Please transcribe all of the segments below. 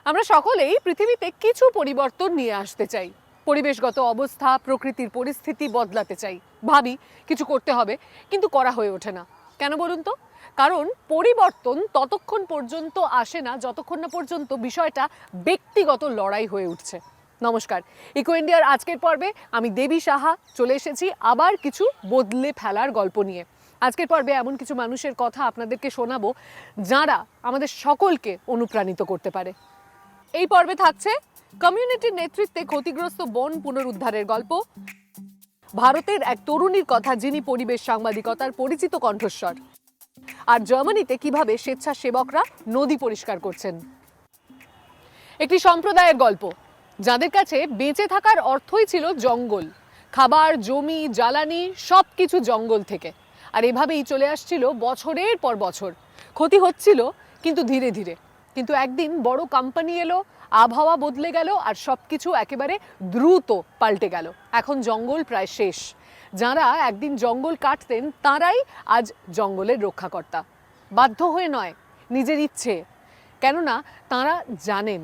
আমরা সকলেই পৃথিবীতে কিছু পরিবর্তন নিয়ে আসতে চাই। পরিবেশগত অবস্থা, প্রকৃতির পরিস্থিতি বদলাতে চাই, ভাবি কিছু করতে হবে, কিন্তু করা হয়ে ওঠে না। কেন বলুন তো? কারণ পরিবর্তন ততক্ষণ পর্যন্ত আসে না যতক্ষণ না পর্যন্ত বিষয়টা ব্যক্তিগত লড়াই হয়ে উঠছে। নমস্কার, ইকো ইন্ডিয়ার আজকের পর্বে আমি দেবী সাহা চলে এসেছি আবার কিছু বদলে ফেলার গল্প নিয়ে। আজকের পর্বে এমন কিছু মানুষের কথা আপনাদেরকে শোনাবো যারা আমাদের সকলকে অনুপ্রাণিত করতে পারে। এই পর্বে থাকছে কমিউনিটির নেতৃত্বে ক্ষতিগ্রস্ত বন পুনরুদ্ধারের গল্প, ভারতের এক তরুণীর কথা যিনি পরিবেশ সাংবাদিকতার পরিচিত কণ্ঠস্বর, আর জার্মানিতে কিভাবে স্বেচ্ছাসেবকরা নদী পরিষ্কার করছেন। একটি সম্প্রদায়ের গল্প যাদের কাছে বেঁচে থাকার অর্থই ছিল জঙ্গল, খাবার, জমি, জ্বালানি সব কিছু জঙ্গল থেকে। আর এভাবেই চলে আসছিল বছরের পর বছর। ক্ষতি হচ্ছিল কিন্তু ধীরে ধীরে। কিন্তু একদিন বড় কোম্পানি এলো, আবহাওয়া বদলে গেল আর সব কিছু একেবারে দ্রুত পাল্টে গেল। এখন জঙ্গল প্রায় শেষ। যারা একদিন জঙ্গল কাটতেন তারাই আজ জঙ্গলের রক্ষাকর্তা, বাধ্য হয়ে নয়, নিজের ইচ্ছে। কেননা তারা জানেন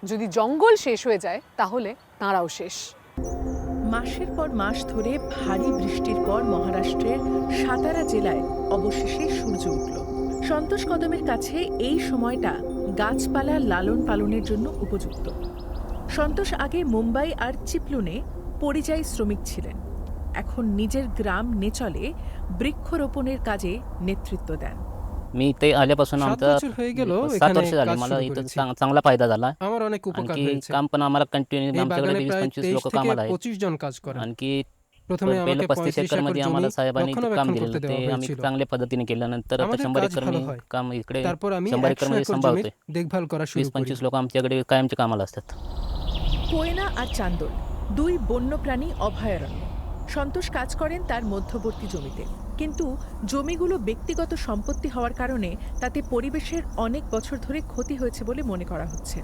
যদি জঙ্গল শেষ হয়ে যায় তাহলে তারাও শেষ। মাসের পর মাস ধরে ভারী বৃষ্টির পর মহারাষ্ট্রের সাতারা জেলায় অবশেষে সূর্য উঠল। সন্তোষ কদমের কাছে এই সময়টা গাছপালা লালন পালনের জন্য উপযুক্ত। সন্তোষ আগে মুম্বাই আর চিপলুনে পরিযায়ী শ্রমিক ছিলেন। এখন নিজের গ্রাম নেচলে বৃক্ষরোপণের কাজে नेतृत्व देन। मी इथे आल्यापासून आमचा 7 वर्ष झाली. मला इथं चांगला फायदा झाला. আমার অনেক উপকার आणखी হয়েছে। काम पण आम्हाला कंटिन्यू এই आमच्याकडे বাগানে প্রায় 20-25 23 लोक থেকে कामाला आहेत. 25 জন কাজ করেন। आणखी প্রথমে पहिलं আমাকে 35 একর एकरमध्ये জমি आम्हाला साहेबांनी काम রক্ষণাবেক্ষণ दिलेलं করতে ते দেওয়া आम्ही হয়েছিল। चांगल्या पद्धतीने केलं. नंतर आता আমাদের 100 কাজ एकर ভালো मी হয়। काम इकडे তারপর আমি 100 100 एकरमध्ये একর জমি सांभाळतोय. দেখভাল করা শুরু করি। 20-25 लोक आमच्याकडे कायमचे कामाला असतात. কোয়না আর চান্দোল দুই বন্যপ্রাণী অভয়ারণ্য। সন্তোষ কাজ করেন তার মধ্যবর্তী জমিতে, কিন্তু জমিগুলো ব্যক্তিগত সম্পত্তি হওয়ার কারণে তাতে পরিবেশের অনেক বছর ধরে ক্ষতি হয়েছে বলে মনে করা হচ্ছে।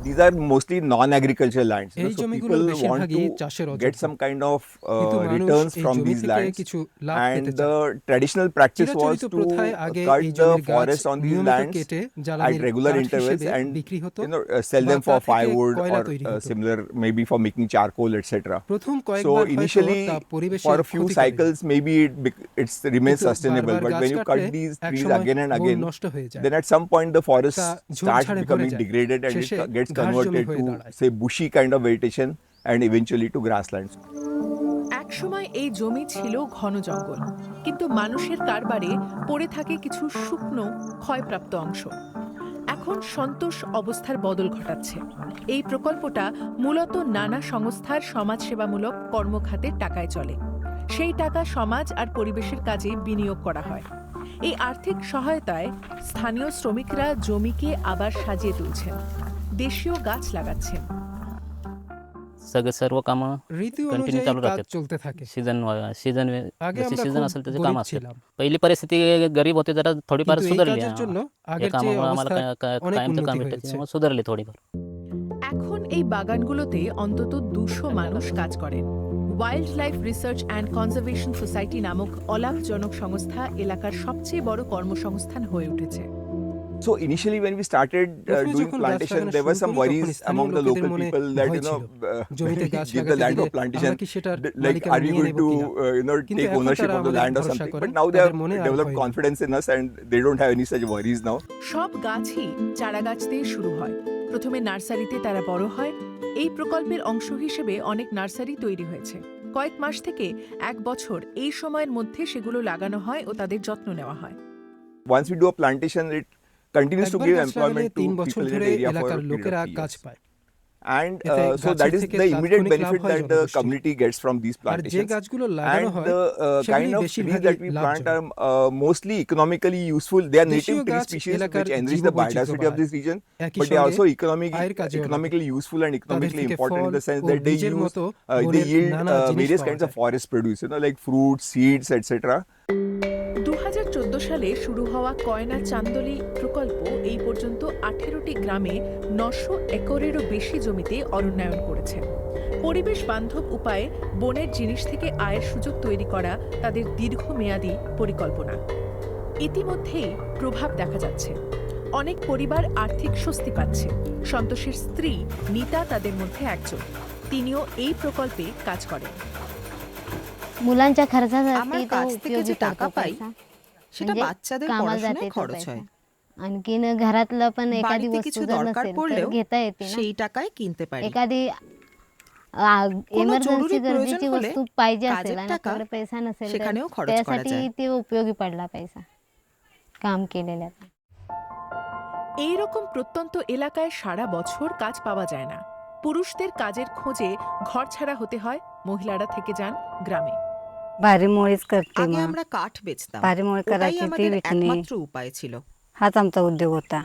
These are mostly non-agricultural lands. এই So জমিগুলোর people want বেশিরভাগই to চাষের get অযোগ্য। some kind of কিন্তু মানুষ returns এই from জমি these থেকে lands. কিছু লাভ And পেতে চায়। the traditional practice was চিরাচরিত to প্রথায় আগে cut এই the জমির গাছ forest on these নিয়মিত lands কেটে at জ্বালানির regular কাঠ intervals হিসেবে and বিক্রি হতো, sell বা them তা for থেকে firewood কয়লা or তৈরি হতো। similar, maybe for making charcoal, etc. প্রথম So কয়েকবার হয়তো initially, তা পরিবেশের for a few ক্ষতি করে। cycles, maybe it remains কিন্তু sustainable. বারবার But গাছ when you cut কাটলে these trees একসময় again and বন again, নষ্ট হয়ে যায়। then at some point the forest তা starts ঝোপঝাড়ে ভরে becoming যায়। degraded and শেষে it gets ঘাস জমি converted হয়ে to, দাঁড়ায়। say, bushy kind of vegetation and eventually to grasslands. একসময় এই জমি ছিল ঘন জঙ্গল, কিন্তু মানুষের কারবারে পড়ে থাকে কিছু শুকনো ক্ষয়প্রাপ্ত অংশ। এখন সন্তোষ অবস্থার বদল ঘটাচ্ছে। এই প্রকল্পটা মূলত নানা সংস্থার সমাজসেবামূলক কর্মখাতে টাকায় চলে। সেই টাকা সমাজ আর পরিবেশের কাজে বিনিয়োগ করা হয়। এই আর্থিক সহায়তায় স্থানীয় শ্রমিকরা জমিকে আবার সাজিয়ে তুলছেন, দেশীয় গাছ লাগাচ্ছেন। सर्व कामं ঋতু कंटिन्यू অনুযায়ী चालू কাজ राहतात. चलते থাকে। सीझन আগে जसे আমরা सीझन খুব असेल त्याचे গরিব काम असतात. ছিলাম, पहिली परिस्थिती गरीब होते, जरा थोडीफार কিন্তু এই सुधारली. কাজের জন্য या আগের চেয়ে कामामुळे आम्हाला অবস্থা অনেক कायमचं উন্নতি काम भेटतं, হয়েছে। त्यामुळे सुधारली थोडीफार. এখন এই বাগানগুলোতে অন্তত 200 মানুষ কাজ করেন। Wild life research and conservation society নামক অলাভজনক সংস্থা এলাকার সবচেয়ে বড় কর্মসংস্থান হয়ে উঠেছে। So initially when we started প্রথমে doing যখন গাছ plantation, লাগানো there were শুরু some করি, তখন worries স্থানীয় among the লোকেদের local মনে people that, ভয় you know, ছিল। জমিতে গাছ give the লাগাতে land দিলে for plantation, আমরা কি সেটার like মালিকানা are we নিয়ে going নেব to কিনা। কিন্তু take এখন ownership তারা of the আমাদের land or ভরসা something? করেন, But now they তাদের have মনে আর developed ভয় নেই। confidence in us and they don't have any such worries now. সব গাছই চারা গাছ দিয়ে শুরু হয়। প্রথমে নার্সারিতে তারা বড় হয়। এই প্রকল্পের অংশ হিসেবে অনেক নার্সারি তৈরি হয়েছে। কয়েক মাস থেকে এক বছর এই সময়ের মধ্যে সেগুলো লাগানো হয় ও তাদের যত্ন নেওয়া হয়। Once we do a plantation, it continues to একবার give গাছ লাগালে employment to 3 বছর people in ধরে the area for এলাকার a period লোকেরা of 3 কাজ years. পায়। And এতে so that গাছের is থেকে the immediate তাৎক্ষণিক লাভ benefit হয় that the জনগোষ্ঠীর। community gets from these আর যে plantations. গাছগুলো লাগানো And হয় the সেগুলি kind of trees বেশিরভাগই that we plant লাভজনক। are mostly economically useful. They are দেশীয় native tree গাছ species এলাকার which enrich the জীববৈচিত্র্য biodiversity of বাড়ায়। this region, একই but they are সঙ্গে also আয়ের কাজেও লাগে। economically useful and তাদের economically থেকে important in fall the sense O that they বীজের use মতো they বনের yield নানা জিনিস various পাওয়া kinds of যায়। forest produce, like fruits, seeds, etc. 2014 সালে শুরু হওয়া কয়না চান্দোলি প্রকল্প এই পর্যন্ত 18টি গ্রামে 900 একরেরও বেশি জমিতে অরণ্যায়ন করেছে। পরিবেশ বান্ধব উপায়ে বনের জিনিস থেকে আয়ের সুযোগ তৈরি করা তাদের দীর্ঘমেয়াদী পরিকল্পনা। ইতিমধ্যেই প্রভাব দেখা যাচ্ছে। অনেক পরিবার আর্থিক স্বস্তি পাচ্ছে। সন্তোষের স্ত্রী নীতা তাদের মধ্যে একজন। তিনিও এই প্রকল্পে কাজ করেন। मुलांच्या खर्चासाठी আমার तो কাছ থেকে যে उपयोगी টাকা पडतो পাই पैसा. সেটা म्हणजे বাচ্চাদের कामाला পড়াশোনায় जाते तो খরচ पैसा. হয়। आणखीन घरातलं पण एखादी বাড়িতে वस्तू কিছু जर দরকার नसेल तर পড়লেও घेता येते ना. সেই টাকায় কিনতে পারি। एखादी কোনো इमर्जन्सी জরুরি প্রয়োজন गरजेची হলে वस्तू पाहिजे असेल কাজের आणि টাকা आपल्याकडे पैसा नसेल तर সেখানেও খরচ করা त्यासाठी যায়। ते उपयोगी पडला पैसा काम केलेल्याचा. এই রকম প্রত্যন্ত এলাকায় সারা বছর কাজ পাওয়া যায় না। পুরুষদের কাজের খোঁজে ঘর ছাড়া হতে হয়, মহিলারা থেকে যান গ্রামে। भारीमुळेच करते আগে मग আমরা काठ বেচতাম, भारीमुळे ওটাই करायची ती আমাদের विकणे একমাত্র উপায় ছিল। हाच आमचा उद्योग होता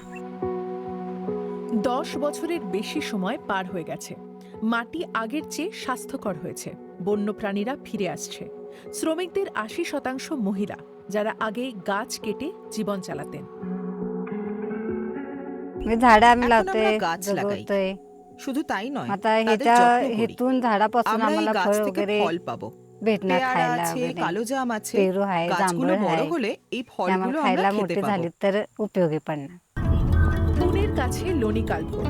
10 বছরের বেশি সময় পার হয়ে গেছে। মাটি আগের চেয়ে স্বাস্থ্যকর হয়েছে, বন্যপ্রাণীরা ফিরে আসছে। শ্রমিকদের 80% মহিলা, যারা আগে গাছ কেটে জীবন চালাতেন। मी झाडं आम्ही এখন लावतोय আমরা গাছ লাগাই। जगवतोय শুধু তাই নয়, आता তাদের ह्याच्या যত্ন করি। हेतून झाडापासून আমরা এই आम्हाला গাছ फळ থেকে वगैरे ফল পাবো। भेटणार পেয়ারা खायला আছে, वगैरे কালো জাম আছে। पेरू आहे গাছগুলো जांभळ বড় आहे হলে এই ते ফলগুলো आम्हाला আমরা खायला খেতে मोठी পাবো। झाली तर उपयोगी पडणार পুনের কাছে লোনিকালপুর,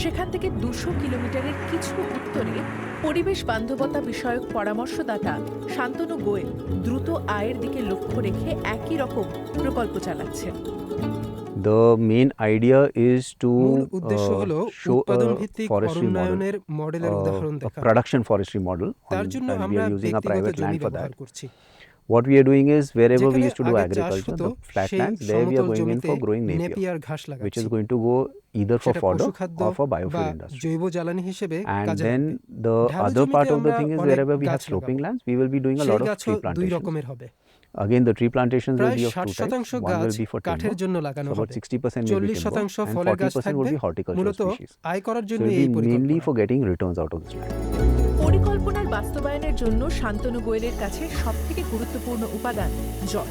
সেখান থেকে 200 কিলোমিটারের কিছু উত্তরে পরিবেশ বান্ধবতা বিষয়ক পরামর্শদাতা শান্তনু গোয়েল দ্রুত আয়ের দিকে লক্ষ্য রেখে একই রকম প্রকল্প চালাচ্ছেন। The main idea is to মূল উদ্দেশ্য হলো show উৎপাদন a ভিত্তিক forestry model, অরণ্যায়নের মডেলের উদাহরণ a দেখা। production forestry model, তার জন্য and we আমরা are using a ব্যক্তিগত private land জমি for ব্যবহার that. করছি। What we are doing is wherever we যেখানে used to do আগে চাষ agriculture, হতো the flat সেই lands, there we are সমতল going in জমিতে for growing napier, নেপিয়ার ঘাস which লাগাচ্ছি। is going to go either for সেটা fodder পশুখাদ্য or for বা biofuel industry. জৈব জ্বালানি হিসেবে And কাজে then লাগবে। the ঢালু other part জমিতে of the আমরা thing is অনেক wherever we have গাছ sloping লাগাবো। lands, we will be doing a সেই lot of গাছও tree দুই plantations. রকমের হবে। Again, the tree plantations will প্রায় be of 60 two types. শতাংশ One গাছ will be for কাঠের timber, জন্য so লাগানো about হবে। 60% will be 40 timber, শতাংশ and ফলের গাছ 40% will থাকবে। be horticultural মূলত species. আয় করার So জন্য it এই will be mainly পরিকল্পনা। for getting returns out of this land. পরিকল্পনার বাস্তবায়নের জন্য শান্তনু গোয়েলের কাছে সবথেকে গুরুত্বপূর্ণ উপাদান জল।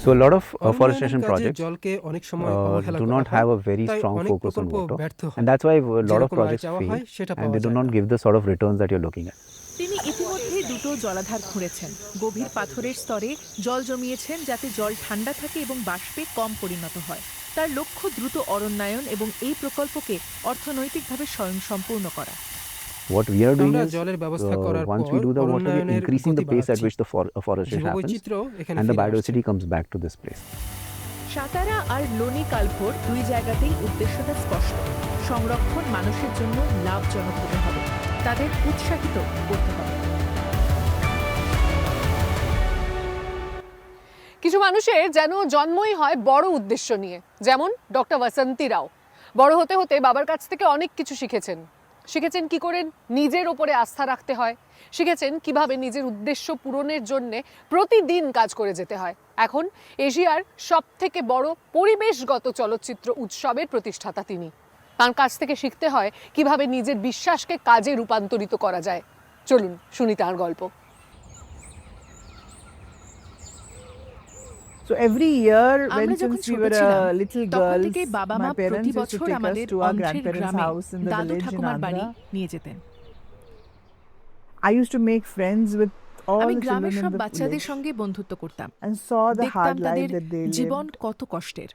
So a lot of অরণ্যায়নের forestation কাজে projects জলকে অনেক সময় অবহেলা do করা not হয়, have a very তাই strong অনেক focus on প্রকল্প water, ব্যর্থ হয়। and that's why a lot of যেরকম আয় projects চাওয়া fail, হয় সেটা and পাওয়া they do যায় not না। give the sort of returns that you're looking at. তিনি ইতিমধ্যে দুটো জলাধার খুঁড়েছেন, গভীর পাথরের স্তরে জল জমিয়েছেন যাতে জল ঠান্ডা থাকে এবং বাষ্পে কম পরিণত হয়। তার লক্ষ্য দ্রুত অরণ্যায়ন এবং এই প্রকল্পকে অর্থনৈতিকভাবে স্বয়ংসম্পূর্ণ করা। What we are doing আমরা is, জলের ব্যবস্থা করার once পর we do the water, we are অরণ্যায়নের increasing the গতি pace at বাড়াচ্ছি। which the forestation happens, জীববৈচিত্র্য এখানে and the ফিরে আসছে। biodiversity comes back to this place. Satara আর লোনি কালভোর দুই জায়গাতেই উদ্দেশ্যটা স্পষ্ট, সংরক্ষণ মানুষের জন্য লাভজনক হতে হবে, তাদের উৎসাহিত করতে হবে। কিছু মানুষের যেন জন্মই হয় বড় উদ্দেশ্য নিয়ে, যেমন ডক্টর বসন্তী রাও। বড় হতে হতে বাবার কাছ থেকে অনেক কিছু শিখেছেন। শিখেছেন কি করে নিজের ওপরে আস্থা রাখতে হয়, শিখেছেন কিভাবে নিজের উদ্দেশ্য পূরণের জন্য প্রতিদিন কাজ করে যেতে হয়। এখন এশিয়ার সবথেকে বড় পরিবেশগত চলচ্চিত্র উৎসবের প্রতিষ্ঠাতা তিনি। তার কাছ থেকে শিখতে হয় কিভাবে নিজের বিশ্বাসকে কাজে রূপান্তরিত করা যায়। চলুন শুনি তার গল্প। So every year, when আমরা যখন since we ছোট were ছিলাম, little তখন girls, থেকেই বাবা মা my parents প্রতি used to বছর take us আমাদের to our অন্ধ্রের grandparents' গ্রামে house in the দাদু village in ঠাকুমার বাড়ি Andhra. নিয়ে যেতেন। I used to make friends with all আমি the গ্রামের children সব in the বাচ্চাদের village সঙ্গে বন্ধুত্ব করতাম, and saw the দেখতাম hard life তাদের that they জীবন lived, কত কষ্টের।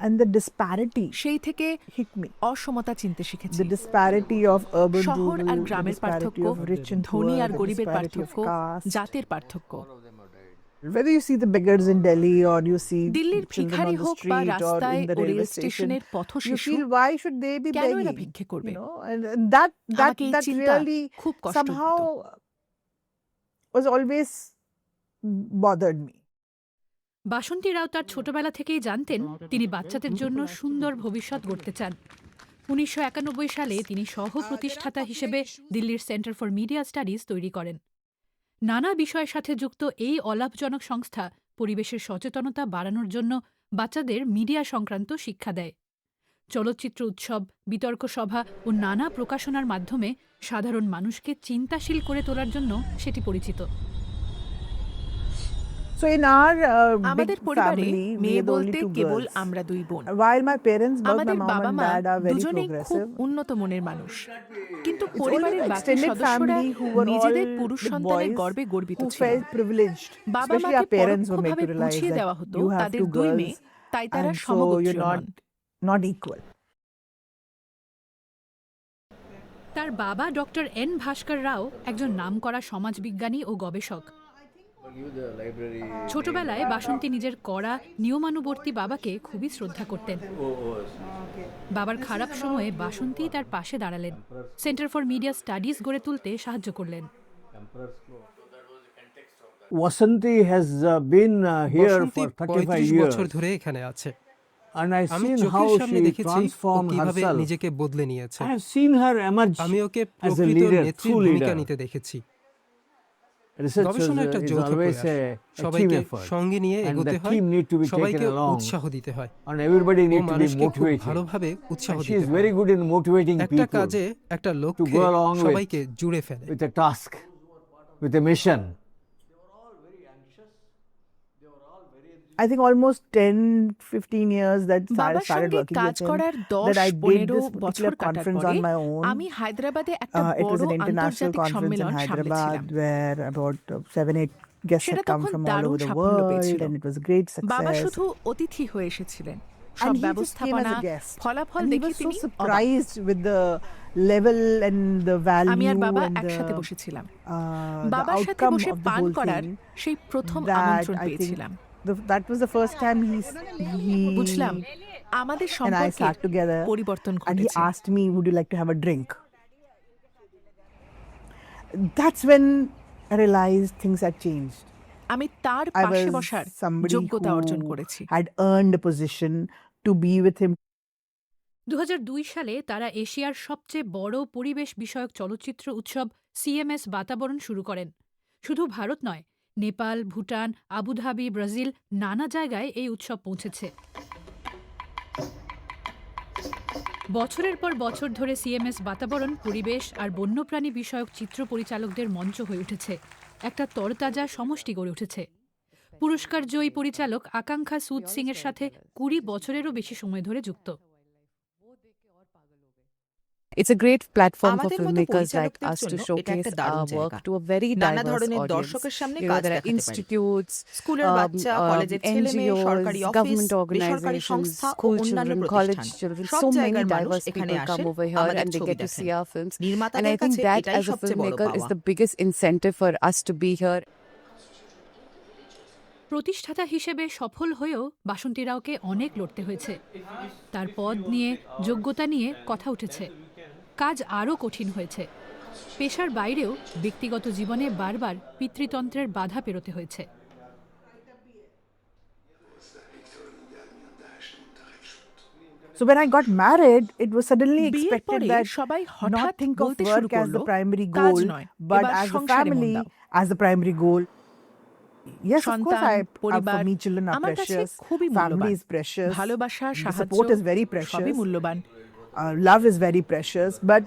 and the disparity সেই থেকে hit me. অসমতা চিনতে শিখেছি। The disparity of urban শহর rural, আর the গ্রামের disparity পার্থক্য, of rich and poor, ধনী আর the গরিবের disparity of পার্থক্য, caste. জাতের পার্থক্য। Whether you see the beggars in Delhi or you see দিল্লির children ভিখারি on the হোক বা street or রাস্তায় in the ও রেল railway station, স্টেশনের you পথশিশু, feel why should they be কেন এরা begging? ভিক্ষে করবে? You know, and that আমাকে এই চিন্তা really খুব কষ্ট দিত। somehow was always bothered me. বাসন্তী রাও তার ছোটবেলা থেকেই জানতেন তিনি বাচ্চাদের জন্য সুন্দর ভবিষ্যৎ গড়তে চান। 1991 সালে তিনি সহ প্রতিষ্ঠাতা হিসেবে দিল্লির সেন্টার ফর মিডিয়া স্টাডিজ তৈরি করেন। নানা বিষয়ের সাথে যুক্ত এই অলাভজনক সংস্থা পরিবেশের সচেতনতা বাড়ানোর জন্য বাচ্চাদের মিডিয়া সংক্রান্ত শিক্ষা দেয়। চলচ্চিত্র উৎসব, বিতর্ক সভা ও নানা প্রকাশনার মাধ্যমে সাধারণ মানুষকে চিন্তাশীল করে তোলার জন্য সেটি পরিচিত। So in our আমাদের big পরিবারে family, we মেয়ে had only বলতে 2 কেবল girls. আমরা দুই বোন। While my parents, both my আমাদের mom বাবা and মা dad, are very দুজনেই খুব progressive. উন্নত মনের মানুষ, কিন্তু It's only পরিবারের the বাকি extended সদস্যরা family who were all নিজেদের পুরুষ the সন্তানের boys গর্বে গর্বিত who ছিল। felt privileged. বাবা Especially মাকে our parents were made পরোক্ষভাবে to realize বুঝিয়ে that দেওয়া হতো you have তাদের 2 দুই girls মেয়ে তাই তারা and so সমগোত্রীয় you're non. not equal. তার বাবা ডক্টর এন ভাস্কর রাও একজন নামকরা সমাজবিজ্ঞানী ও গবেষক। ছোটবেলায় বাসন্তী নিজের কড়া নিয়মানুবর্তী বাবাকে খুবই শ্রদ্ধা করতেন। বাবার খারাপ সময়ে বাসন্তী তার পাশে দাঁড়ালেন, সেন্টার ফর মিডিয়া স্টাডিজ গড়ে তুলতে সাহায্য করলেন। Vasanti has been here Basanti for 35 35 years, বছর ধরে এখানে আছে। and I've আমি seen চোখের how সামনে she দেখেছি ও transformed কিভাবে herself. নিজেকে বদলে নিয়েছে। I have seen her emerge আমি ওকে as a প্রকৃত leader, নেত্রীর true ভূমিকা leader. নিতে দেখেছি। Research গবেষণা একটা is যৌথ always প্রয়াস। a team সবাইকে effort, সঙ্গে নিয়ে and এগোতে the হয়, team need to be সবাইকে taken along, উৎসাহ দিতে হয়, and everybody O need to be মানুষকে খুব motivated. ভালোভাবে উৎসাহ And she দিতে is হয়। very good in motivating একটা people কাজে একটা লক্ষ্যে go along with- সবাইকে জুড়ে ফেলে। with a task, with a mission. I think almost 10-15 years that বাবার started সঙ্গে working কাজ with him, করার that I did 10-15 this বছর particular কাটার conference পরে on my own. আমি হায়দ্রাবাদে একটা It was বড় an international আন্তর্জাতিক conference in সম্মেলন Hyderabad সামলেছিলাম। where about 7-8 guests সেটা had come তখন from all দারুণ over the সাফল্য world, পেয়েছিল। and it was a great বাবা success. শুধু অতিথি হয়ে এসেছিলেন, And সব he just came as ব্যবস্থাপনা a guest. ফলাফল And he দেখে was so তিনি অবাক। surprised with the level and the আমি আর value বাবা and একসাথে the বসেছিলাম, the বাবার সাথে outcome বসে of the পান whole করার thing. সেই প্রথম That আমন্ত্রণ I think পেয়েছিলাম। that was the first time he বুঝলাম আমাদের and I সম্পর্কে sat together, পরিবর্তন and he ঘটেছে। asked me, would you like to have a drink? That's when I realized things had changed. আমি তার I পাশে was বসার somebody যোগ্যতা অর্জন who করেছি। had earned a position to be with him. 2002 সালে তারা এশিয়ার সবচেয়ে বড় পরিবেশ বিষয়ক চলচ্চিত্র উৎসব সিএমএস বাতাবরণ শুরু করেন। শুধু ভারত নয়, নেপাল, ভুটান, আবুধাবি, ব্রাজিল নানা জায়গায় এই উৎসব পৌঁছেছে। বছরের পর বছর ধরে সিএমএস বাতাবরণ পরিবেশ আর বন্যপ্রাণী বিষয়ক চিত্র পরিচালকদের মঞ্চ হয়ে উঠেছে, একটা তরতাজা সমষ্টি গড়ে উঠেছে। পুরস্কার জয়ী পরিচালক আকাঙ্ক্ষা সুদ সিং এর সাথে 20 বছরেরও বেশি সময় ধরে যুক্ত। It's a great platform for আমাদের মতো filmmakers like পরিচালকদের us to জন্য এটা showcase একটা দারুণ our work জায়গা। to a very নানা diverse ধরনের audience. দর্শকের সামনে You know, কাজ there are দেখাতে পারি। institutes, স্কুলের বাচ্চা, কলেজের ছেলেমেয়ে, NGOs, সরকারি অফিস, government বেসরকারি organizations, সংস্থা ও school অন্যান্য children, college প্রতিষ্ঠান। children. সব So many জায়গার মানুষ diverse এখানে people come আসেন over here আমাদের and they ছবি get to দেখেন। see our films. And নির্মাতাদের I think কাছে that এটাই as a সবচেয়ে বড় filmmaker is পাওয়া। the biggest incentive for us to be here. প্রতিষ্ঠাতা হিসেবে সফল হয়েও বাসন্তী রাওকে অনেক লড়তে হয়েছে। তার পদ নিয়ে, যোগ্যতা নিয়ে কথা উঠেছে। কাজ আরও কঠিন হয়েছে। পেশার বাইরেও ব্যক্তিগত জীবনে বারবার পিতৃতন্ত্রের বাধা পেরোতে হয়েছে। So when I got married, it was suddenly বিয়ের expected পরে that সবাই হঠাৎ not think of বলতে শুরু work as করলো, the primary কাজ goal, নয়, but এবার as the সংসারে মন family দাও। as the primary goal. Yes, of course, সন্তান, for পরিবার me children are আমার কাছে precious, খুবই মূল্যবান। family is precious, ভালোবাসা, the সাহায্য support is very সবই precious, মূল্যবান, love is very precious, but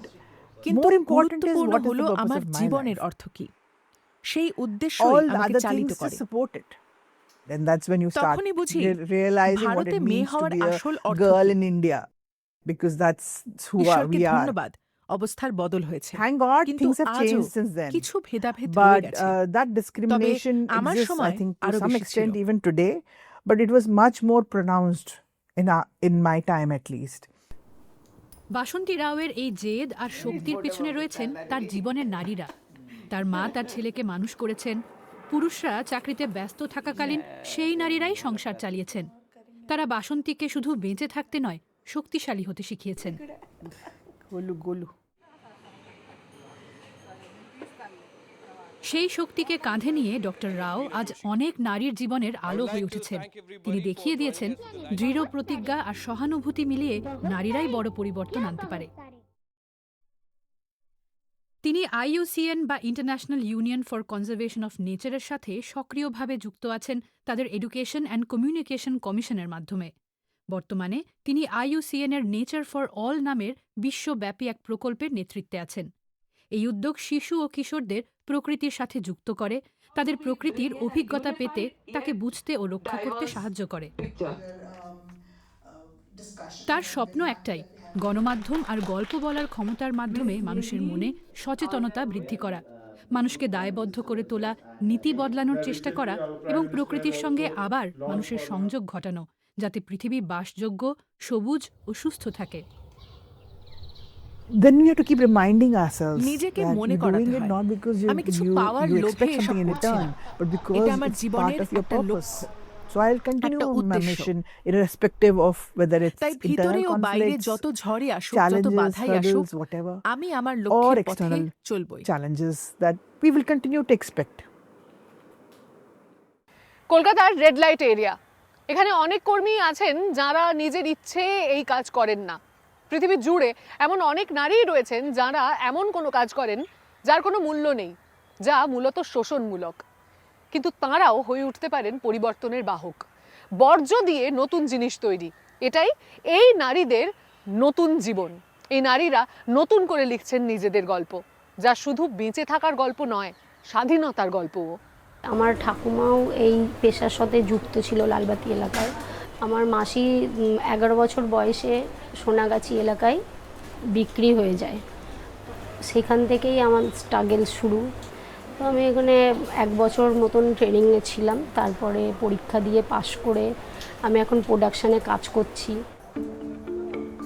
কিন্তু more important is গুরুত্বপূর্ণ what is হলো the purpose আমার of my জীবনের life. অর্থ কি, সেই উদ্দেশ্যই All আমাকে other চালিত things করে। to support it. Then that's when you start তখনই বুঝি realizing what ভারতে it মেয়ে means to হওয়ার be a আসল অর্থ girl কি। in India, because that's who ঈশ্বরকে we are. ধন্যবাদ, অবস্থার বদল হয়েছে, Thank God কিন্তু things have আজও changed since then. কিছু ভেদাভেদ রয়ে But গেছে। that discrimination আমার exists, I সময় think, to আরো some বেশি extent ছিল। even today. But it was much more pronounced in my time, at least. বাসন্তী রাওয়ের এই জেদ আর শক্তির পিছনে রয়েছেন তার জীবনের নারীরা। তার মা তার ছেলেকে মানুষ করেছেন। পুরুষরা চাকরিতে ব্যস্ত থাকাকালীন সেই নারীরাই সংসার চালিয়েছেন। তারা বাসন্তীকে শুধু বেঁচে থাকতে নয়, শক্তিশালী হতে শিখিয়েছেন। সেই শক্তিকে কাঁধে নিয়ে ডক্টর রাও আজ অনেক নারীর জীবনের আলো হয়ে উঠেছেন। তিনি দেখিয়ে দিয়েছেন দৃঢ় প্রতিজ্ঞা আর সহানুভূতি মিলিয়ে নারীরাই বড় পরিবর্তন আনতে পারে। তিনি IUCN বা international union for conservation of নেচারের সাথে সক্রিয়ভাবে যুক্ত আছেন তাদের এডুকেশন অ্যান্ড কমিউনিকেশন কমিশনের মাধ্যমে। বর্তমানে তিনি IUCN এর নেচার ফর অল নামের বিশ্বব্যাপী এক প্রকল্পের নেতৃত্বে আছেন। এই উদ্যোগ শিশু ও কিশোরদের প্রকৃতির সাথে যুক্ত করে, তাদের প্রকৃতির অভিজ্ঞতা পেতে, তাকে বুঝতে ও রক্ষা করতে সাহায্য করে। তার স্বপ্ন একটাই, গণমাধ্যম আর গল্প বলার ক্ষমতার মাধ্যমে মানুষের মনে সচেতনতা বৃদ্ধি করা, মানুষকে দায়বদ্ধ করে তোলা, নীতি বদলানোর চেষ্টা করা এবং প্রকৃতির সঙ্গে আবার মানুষের সংযোগ ঘটানো, যাতে পৃথিবী বাসযোগ্য, সবুজ ও সুস্থ থাকে। Then we have to keep reminding ourselves নিজেকে that মনে you're করাতে doing it হয় not because আমি কিছু you পাওয়ার লোভে expect এসব something in করছি না, return, but because এটা আমার it's part জীবনের of your একটা purpose. লক্ষ্য, So I'll continue একটা my উদ্দেশ্য। mission irrespective of whether it's তাই internal ভিতরে ও বাইরে conflicts, যত ঝড়ই আসুক, যত challenges, বাধাই আসুক, hurdles, whatever, আমি আমার or লক্ষ্যের পথে external চলবই। challenges that we will continue to expect. কলকাতার রেড লাইট এরিয়া, এখানে অনেক কর্মী আছেন যারা নিজের ইচ্ছে এই কাজ করেন না। পৃথিবী জুড়ে এমন অনেক নারীই রয়েছেন যারা এমন কোনো কাজ করেন যার কোনো মূল্য নেই, যা মূলত শোষণমূলক, কিন্তু তাঁরাও হয়ে উঠতে পারেন পরিবর্তনের বাহক। বর্জ্য দিয়ে নতুন জিনিস তৈরি, এটাই এই নারীদের নতুন জীবন। এই নারীরা নতুন করে লিখছেন নিজেদের গল্প, যা শুধু বেঁচে থাকার গল্প নয়, স্বাধীনতার গল্পও। আমার ঠাকুমাও এই পেশার সাথে যুক্ত ছিল লালবাতি এলাকায়। আমার মাসি 11 বছর বয়সে সোনাগাছি এলাকায় বিক্রি হয়ে যায়, সেখান থেকেই আমার স্ট্রাগল শুরু। তো আমি এখানে 1 বছর মতন ট্রেনিংয়ে ছিলাম, তারপরে পরীক্ষা দিয়ে পাশ করে আমি এখন প্রোডাকশানে কাজ করছি।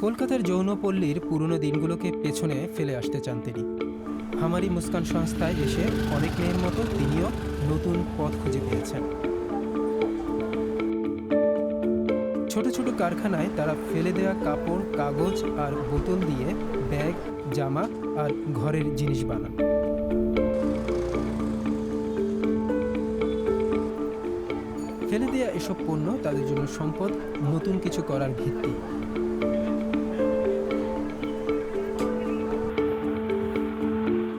কলকাতার যৌনপল্লীর পুরনো দিনগুলোকে পেছনে ফেলে আসতে চান তিনি। হামারি মুস্কান সংস্থায় এসে অনেক মেয়ের মতো তিনিও নতুন পথ খুঁজে পেয়েছেন। ছোট ছোট কারখানায় তারা ফেলে দেওয়া কাপড়, কাগজ আর বোতল দিয়ে ব্যাগ, জামা আর ঘরের জিনিস বানান। ফেলে দেওয়া এসব পণ্য তাদের জন্য সম্পদ, নতুন কিছু করার ভিত্তি।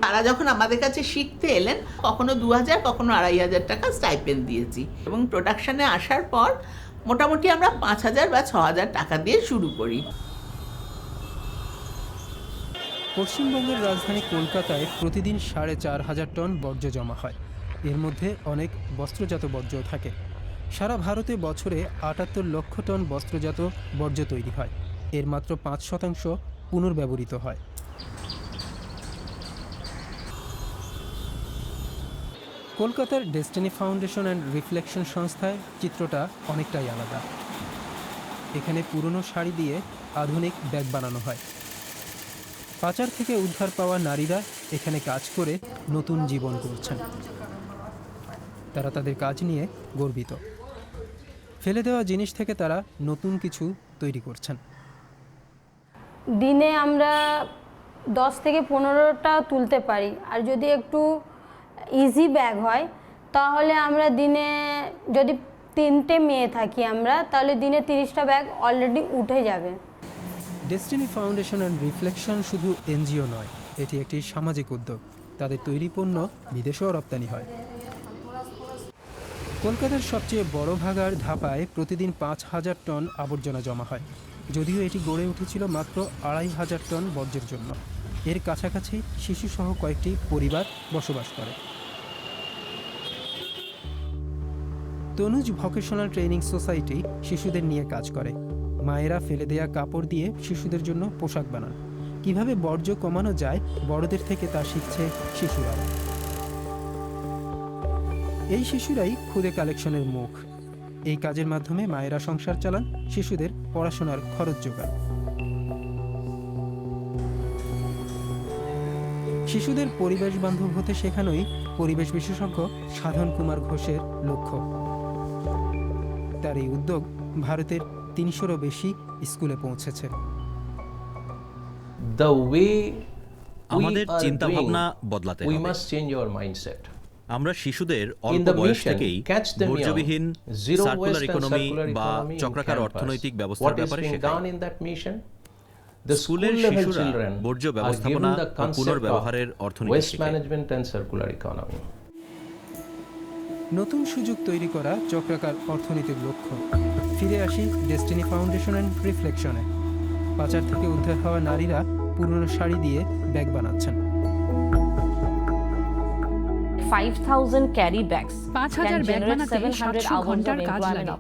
তারা যখন আমাদের কাছে শিখতে এলেন, কখনো 2000, কখনো 2500 টাকা স্টাইপেন্ড দিয়েছি, এবং প্রোডাকশনে আসার পর মোটামুটি আমরা 5000 বা 6000 টাকা দিয়ে শুরু করি। পশ্চিমবঙ্গের রাজধানী কলকাতায় প্রতিদিন 4500 টন বর্জ্য জমা হয়। এর মধ্যে অনেক বস্ত্রজাত বর্জ্যও থাকে। সারা ভারতে বছরে 78 লক্ষ টন বস্ত্রজাত বর্জ্য তৈরি হয়। এর মাত্র 5% পুনর্ব্যবহৃত হয়। কলকাতার ডেস্টিনি ফাউন্ডেশন অ্যান্ড রিফ্লেকশন সংস্থায় চিত্রটা অনেকটাই আলাদা। এখানে পুরনো শাড়ি দিয়ে আধুনিক ব্যাগ বানানো হয়। পাচার থেকে উদ্ধার পাওয়া নারীরা এখানে কাজ করে নতুন জীবন করছেন। তারা তাদের কাজ নিয়ে গর্বিত। ফেলে দেওয়া জিনিস থেকে তারা নতুন কিছু তৈরি করছেন। দিনে আমরা 10 থেকে 15টা তুলতে পারি, আর যদি একটু ইজি ব্যাগ হয় তাহলে আমরা দিনে, যদি 3টে মেয়ে থাকি আমরা, তাহলে দিনে 30টা ব্যাগ অলরেডি উঠে যাবে। ডেস্টিনি ফাউন্ডেশন অ্যান্ড রিফ্লেকশন শুধু এনজিও নয়, এটি একটি সামাজিক উদ্যোগ। তাদের তৈরি পণ্য বিদেশেও রপ্তানি হয়। কলকাতার সবচেয়ে বড় ভাগাড় ধাপায় প্রতিদিন 5000 টন আবর্জনা জমা হয়। যদিও এটি গড়ে উঠেছিল মাত্র 2500 টন বর্জ্যের জন্য। এর কাছাকাছি শিশুসহ কয়েকটি পরিবার বসবাস করে। তনুজ ভোকেশনাল ট্রেনিং সোসাইটি শিশুদের নিয়ে কাজ করে। মায়েরা ফেলে দেয়া কাপড় দিয়ে শিশুদের জন্য পোশাক বানান। কিভাবে বর্জ্য কমানো যায় বড়দের থেকে তা শিখছে শিশুরা। এই শিশুরাই খুদে কালেকশনের মুখ। এই কাজের মাধ্যমে মায়েরা সংসার চালান, শিশুদের পড়াশোনার খরচ যোগান। শিশুদের পরিবেশ বান্ধব হতে শেখানোই পরিবেশ বিশেষজ্ঞ সাধন কুমার ঘোষের লক্ষ্য। তার এই উদ্যোগ ভারতের 300-এরও বেশি স্কুলে পৌঁছেছে। আমাদের চিন্তা ভাবনা বদলাতে হবে। আমরা শিশুদের অল্প বয়স থেকেই বর্জ্যবিহীন সার্কুলার ইকোনমি বা চক্রাকার অর্থনৈতিক ব্যবস্থার ব্যাপারে শেখাই। স্কুলের শিশুরা বর্জ্য ব্যবস্থাপনা ও পুনর্ব্যবহারের অর্থনীতি শেখে। নতুন সুযোগ তৈরি করা চক্রাকার অর্থনীতির লক্ষ্য। ফিরে আসি ডেস্টিনি ফাউন্ডেশন অ্যান্ড রিফ্লেকশনে। পাচার থেকে উদ্ধার হওয়া নারীরা পুরনো শাড়ি দিয়ে ব্যাগ বানাচ্ছেন। 5000 carry bags 5000 ব্যাগ বানাতে 700 ঘন্টার কাজ লাগে।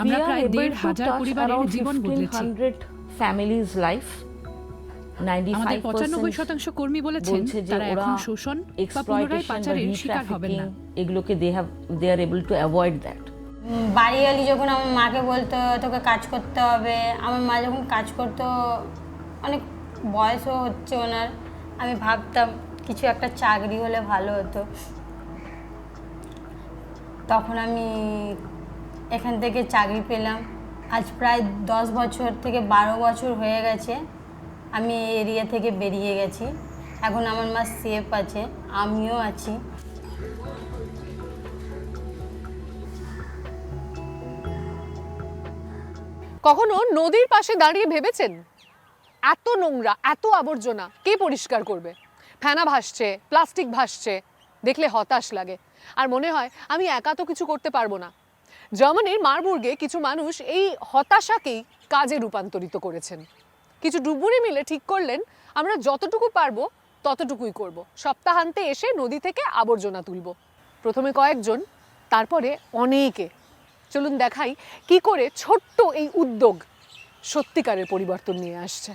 আমরা প্রায় 1500 পরিবারের জীবন বদলেছি। families life। আমাদের 95% কর্মী বলেছেন তারা এখন শোষণ বা পুনরায় পাচারের শিকার হবেন না। এগুলোকে they are able to avoid that। বাড়ি এলি যখন আমার মাকে বলতো তোকে কাজ করতে হবে, আমার মা যখন কাজ করতো, অনেক বয়সও হচ্ছে ওনার, আমি ভাবতাম কিছু একটা চাকরি হলে ভালো হতো। তখন আমি এখান থেকে চাকরি পেলাম। আজ প্রায় 10 বছর থেকে 12 বছর হয়ে গেছে আমি এই এরিয়া থেকে বেরিয়ে গেছি। এখন আমার মা সেফ আছে, আমিও আছি। কখনো নদীর পাশে দাঁড়িয়ে ভেবেছেন এত নোংরা, এত আবর্জনা কে পরিষ্কার করবে? ফেনা ভাসছে, প্লাস্টিক ভাসছে, দেখলে হতাশ লাগে আর মনে হয় আমি একা তো কিছু করতে পারবো না। জার্মানির মারবুর্গে কিছু মানুষ এই হতাশাকেই কাজে রূপান্তরিত করেছেন। কিছু ডুবুরি মিলে ঠিক করলেন আমরা যতটুকু পারবো ততটুকুই করব। সপ্তাহান্তে এসে নদী থেকে আবর্জনা তুলব। প্রথমে কয়েকজন, তারপরে অনেকে। চলুন দেখাই কি করে ছোট্ট এই উদ্যোগ সত্যিকারের পরিবর্তন নিয়ে আসছে।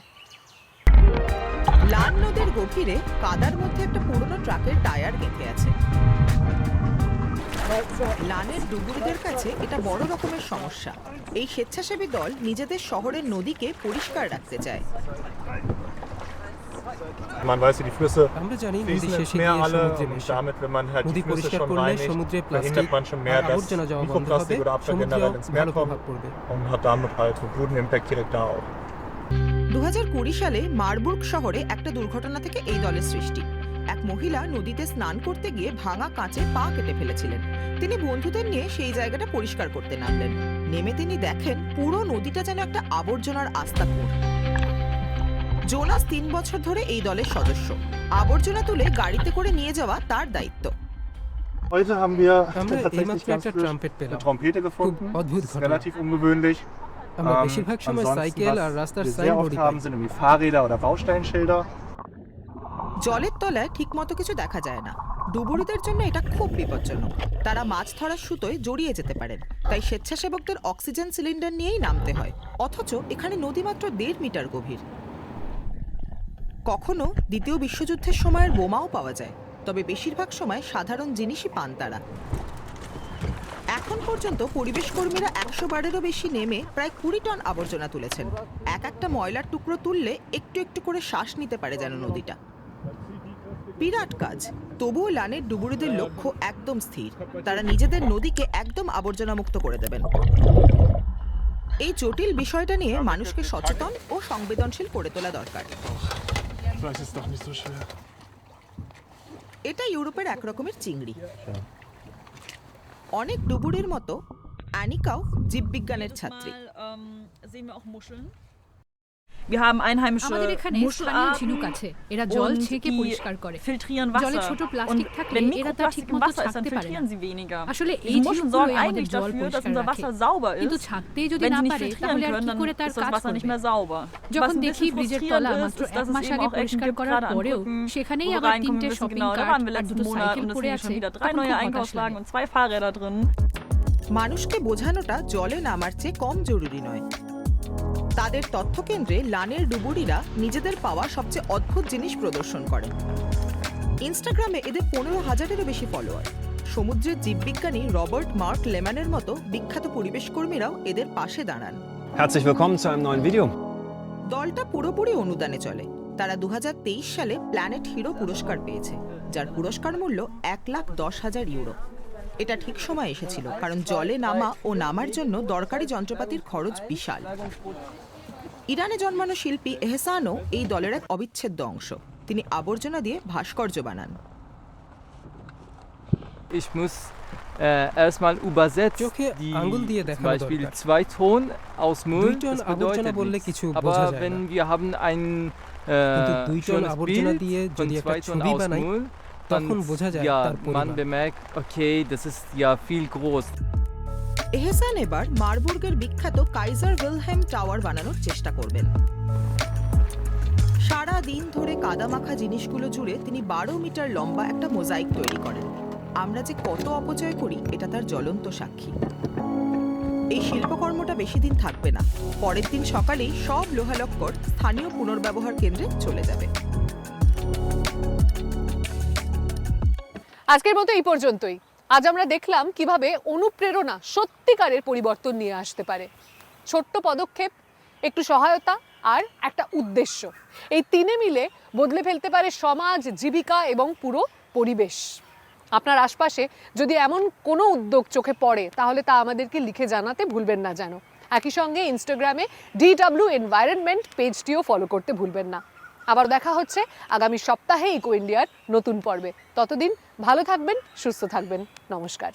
লাল নদের গভীরে কাদার মধ্যে একটা পুরনো ট্রাকের টায়ার গেঁথে আছে। লানের ডুবুরিদের কাছে এটা বড় রকমের সমস্যা। এই স্বেচ্ছাসেবী দল নিজেদের শহরের নদীকে পরিষ্কার রাখতে চায়। আমরা জানি নদী শেষে গিয়ে সমুদ্রে মেশে। নদী পরিষ্কার করলে সমুদ্রে প্লাস্টিক আর আবর্জনা যাওয়া বন্ধ হবে, সমুদ্রেও ভালো প্রভাব পড়বে। 2020 সালে মারবুর্গ শহরে একটা দুর্ঘটনা থেকে এই দলের সৃষ্টি। এক মহিলা নদীতে স্নান করতে গিয়ে ভাঙা কাঁচে পা কেটে ফেলেছিলেন। তিনি বন্ধুদের নিয়ে সেই জায়গাটা পরিষ্কার করতে নামলেন। নেমে তিনি দেখেন পুরো নদীটা যেন একটা আবর্জনার আস্তাকুঁড়। জোনাস 3 বছর ধরে এই দলের সদস্য। আবর্জনা তুলে গাড়িতে করে নিয়ে যাওয়া তার দায়িত্ব। আমরা এইমাত্র একটা ট্রাম্পেট পেলাম, খুব অদ্ভুত ঘটনা। আমরা বেশিরভাগ সময় সাইকেল আর রাস্তার সাইনবোর্ডই পাই। জলের তলায় ঠিকমতো কিছু দেখা যায় না। ডুবুরিদের জন্য এটা খুব বিপজ্জনক। তারা মাছ ধরার সুতোয় জড়িয়ে যেতে পারেন, তাই স্বেচ্ছাসেবকদের অক্সিজেন সিলিন্ডার নিয়েই নামতে হয়। অথচ এখানে নদী মাত্র 1.5 মিটার গভীর। কখনো দ্বিতীয় বিশ্বযুদ্ধের সময়ের বোমাও পাওয়া যায়, তবে বেশিরভাগ সময় সাধারণ জিনিসই পান তারা। এখন পর্যন্ত পরিবেশ কর্মীরা 100 বারেরও বেশি নেমে প্রায় 20 টন আবর্জনা তুলেছেন। একটা ময়লার টুকরো তুললে একটু একটু করে শ্বাস নিতে পারে যেন নদীটা। বিরাট কাজ, তবুও লানের ডুবুরিদের লক্ষ্য একদম স্থির। তারা নিজেদের নদীকে একদম আবর্জনা মুক্ত করে দেবেন। এই জটিল বিষয়টা নিয়ে মানুষকে সচেতন ও সংবেদনশীল করে তোলা দরকার। এটা ইউরোপের একরকমের চিংড়ি। অনেক ডুবুরির মতো অ্যানিকাও জীববিজ্ঞানের ছাত্রী। আমাদের এখানে স্থানীয় ঝিনুক আছে, এরা জল ছেঁকে পরিষ্কার করে। জলে ছোট প্লাস্টিক থাকলে এরা তা ঠিকমতো ছাঁকতে পারে না। আসলে এই ঝিনুকগুলোই আমাদের জল পরিষ্কার রাখে, কিন্তু ছাঁকতেই যদি না পারে তাহলে আর কি করে তার কাজ করবে? যখন দেখি ব্রিজের তলা মাত্র 1 মাস আগে পরিষ্কার করার পরেও সেখানেই আবার 3টে শপিং কার্ট আর 2টো সাইকেল পড়ে আছে, তখন খুব হতাশ লাগে। মানুষকে বোঝানোটা জলে নামার চেয়ে কম জরুরি নয়। তাদের তথ্যকেন্দ্রে লানের ডুবুরিরা নিজেদের পাওয়া সবচেয়ে অদ্ভুত জিনিস প্রদর্শন করেন। ইনস্টাগ্রামে এদের 15,000-এরও বেশি ফলোয়ার। সমুদ্রের জীববিজ্ঞানী রবার্ট মার্ক লেম্যানের মতো বিখ্যাত পরিবেশ কর্মীরাও এদের পাশে দাঁড়ান। Herzlich willkommen zu einem neuen Video. দলটা পুরোপুরি অনুদানে চলে। তারা 2023 সালে প্ল্যানেট হিরো পুরস্কার পেয়েছে, যার পুরস্কার মূল্য 1,10,000 ইউরো। এটা ঠিক সময় এসেছিল, কারণ জলে নামা ও নামার জন্য দরকারি যন্ত্রপাতির খরচ বিশাল। ইরানে জন্মানো শিল্পী এহসানও এই দলের এক অবিচ্ছেদ্য অংশ। তিনি আবর্জনা দিয়ে ভাস্কর্য বানান। Ich muss erstmal übersetzen die zum Beispiel 2 Tonnen aus Müll, das bedeutet nichts. Aber wenn wir haben ein schönes Bild von 2 Tonnen aus Müll, dann ja, man bemerkt, okay, das ist ja viel groß. এহসান এবার মারবুর্গের বিখ্যাত Kaiser Wilhelm tower বানানোর চেষ্টা করবেন। সারা দিন ধরে কাদামাখা জিনিসগুলো জুড়ে তিনি 12 মিটার লম্বা একটা মোজাইক তৈরি করেন। আমরা যে কত অপচয় করি এটা তার জ্বলন্ত সাক্ষী। এই শিল্পকর্মটা বেশি দিন থাকবে না। পরের দিন সকালেই সব লোহালক্কর স্থানীয় পুনর্ব্যবহার কেন্দ্রে চলে যাবে। আজকের মতো এই পর্যন্তই। আজ আমরা দেখলাম কিভাবে অনুপ্রেরণা সত্যিকারের পরিবর্তন নিয়ে আসতে পারে। ছোট্ট পদক্ষেপ, একটু সহায়তা আর একটা উদ্দেশ্য, এই তিনে মিলে বদলে ফেলতে পারে সমাজ, জীবিকা এবং পুরো পরিবেশ। আপনার আশপাশে যদি এমন কোনো উদ্যোগ চোখে পড়ে তাহলে তা আমাদেরকে লিখে জানাতে ভুলবেন না যেন। একই সঙ্গে ইনস্টাগ্রামে DW এনভায়রনমেন্ট পেজটিও ফলো করতে ভুলবেন না। আবার দেখা হচ্ছে আগামী সপ্তাহে ইকো ইন্ডিয়ার নতুন পর্বে। ততদিন ভালো থাকবেন, সুস্থ থাকবেন। নমস্কার।